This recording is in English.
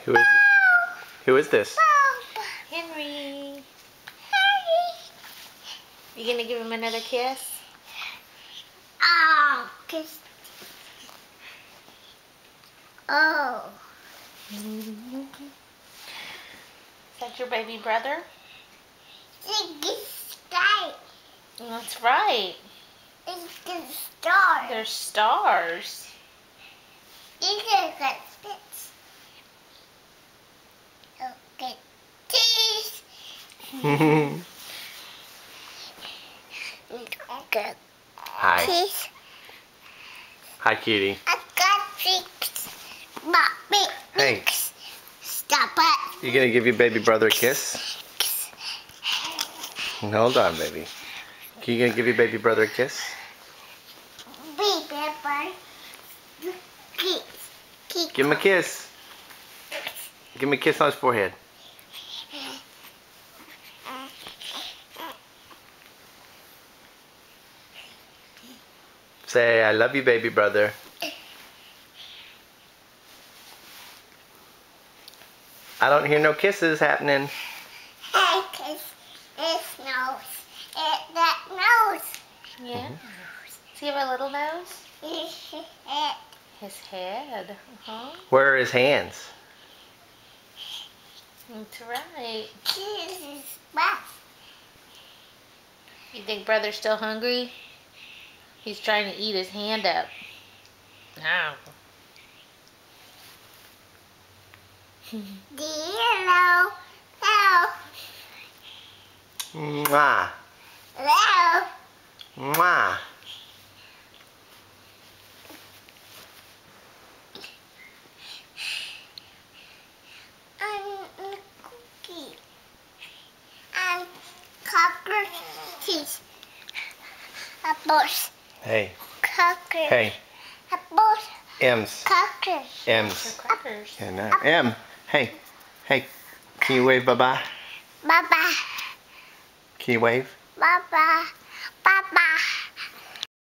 Who is Who is this? Henry. You gonna give him another kiss? Oh, kiss. Oh. Is that your baby brother? It's the sky. That's right. It's the star. They're stars. These are the spits. Okay. Cheese. Okay. Hi. Cheese. Hi, cutie. I got cheeks. Big Hey. cheeks. Stop it. You gonna give your baby brother a kiss? Hold on, baby. You gonna give your baby brother a kiss? Baby bird. Kiss. Kiss. Give him a kiss. Give him a kiss on his forehead. Say, I love you, baby brother. I don't hear no kisses happening. Hey, kiss. It's nose. That nose. Yeah. Does he have a little nose? His head. His head. Where are his hands? That's right. This is best. You think brother's still hungry? He's trying to eat his hand up. No. The yellow. Mwah. Hello. Mwah. And cookie. And cockroaches. Apples. Hey. Cockroach. Hey. Apples. M's. Cockroach. M's. They're crackers. And M. Hey. Hey. Can you wave bye-bye? Bye-bye. Can you wave? Bye-bye. Bye-bye.